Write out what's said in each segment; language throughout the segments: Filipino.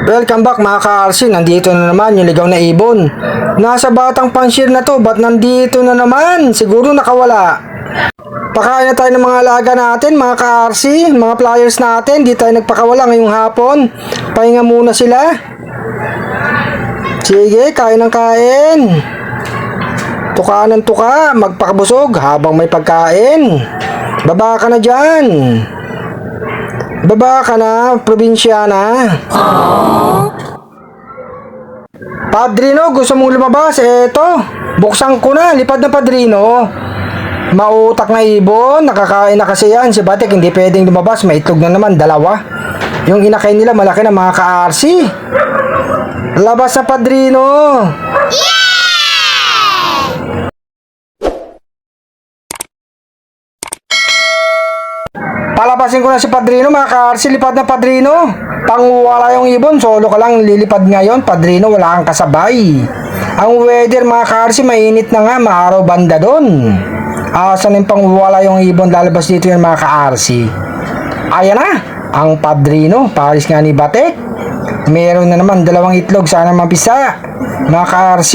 Welcome back mga ka-RC, nandito na naman yung ligaw na ibon. Nasa batang pansyir na to, ba't nandito na naman? Siguro nakawala. Pakain na tayo ng mga alaga natin mga ka-RC, mga flyers natin, di tayo nagpakawala ngayong hapon. Pahinga muna sila. Sige, kain ng kain. Tuka ng tuka, magpakabusog habang may pagkain. Baba ka na dyan. Baba ka na, probinsyana. Padrino, gusto mong lumabas? Eto, buksan ko na, lipad na Padrino. Mautak na ibon, nakakain na kasi yan. Si Batik hindi pwedeng lumabas, may itlog na naman, dalawa. Yung inakain nila malaki na mga ka-RC. Labas na Padrino. Palabasin ko na si Padrino mga ka-RC, lipad na Padrino. Pangwala yung ibon, solo ka lang lilipad ngayon Padrino, wala kang kasabay. Ang weather mga ka-RC, mainit na nga, maaraw banda doon. Asan yung pangwala yung ibon, lalabas dito yung mga ka-RC. Ayan na, ang Padrino, paris nga ni Batik. Meron na naman dalawang itlog, sana mapisa mga ka-RC.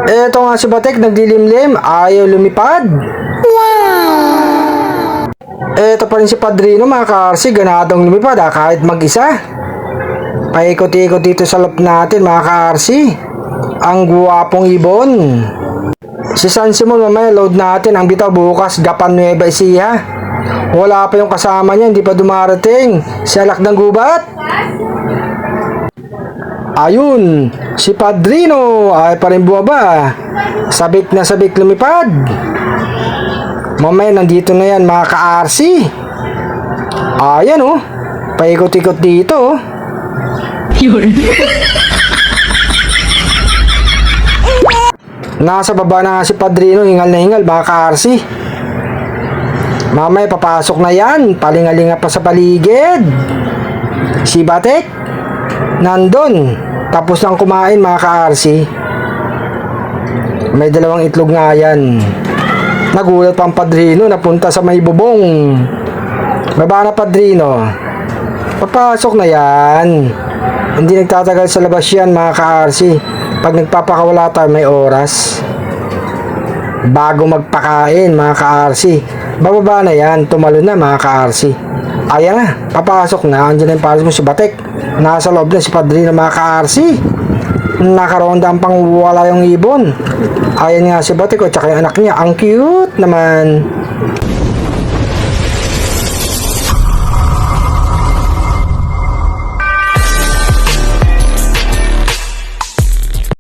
Eto nga si Batik, naglilimlim, ayaw lumipad. Eto pa rin si Padrino mga ka-RC, ganadong lumipad kahit mag-isa. Paikot-ikot dito sa loob natin mga ka-RC. Ang guwapong ibon. Si San Simon mamaya load natin ang bitaw bukas, Gapan Nueva Ecija. Wala pa yung kasama niya, hindi pa dumarating. Si Alak ng Gubat. Ayun, si Padrino ay pa rin bumaba. Sabik na sabik lumipad. Mamaya nandito na yan mga ka-RC. Ayan oh, paikot-ikot dito oh. Nasa baba na si Padrino, hingal na hingal mga ka-RC. Mamaya papasok na yan, palingalinga pa sa paligid. Si Batik nandun, tapos nang kumain mga ka-RC. May dalawang itlog nga yan. Nagulat pa ang Padrino, napunta sa may bubong. Baba na Padrino. Papasok na yan. Hindi nagtatagal sa labas yan mga ka-RC. Pag nagpapakawala tayo may oras bago magpakain mga ka-RC. Bababa na yan, tumalo na mga ka-RC. Ayan na, papasok na. Andiyan na yung pares mo si Batik. Nasa loob na si Padrino mga ka-RC. Nakaronda ang pangwala yung ibon. Ayan nga si Batik at saka yung anak niya. Ang cute naman.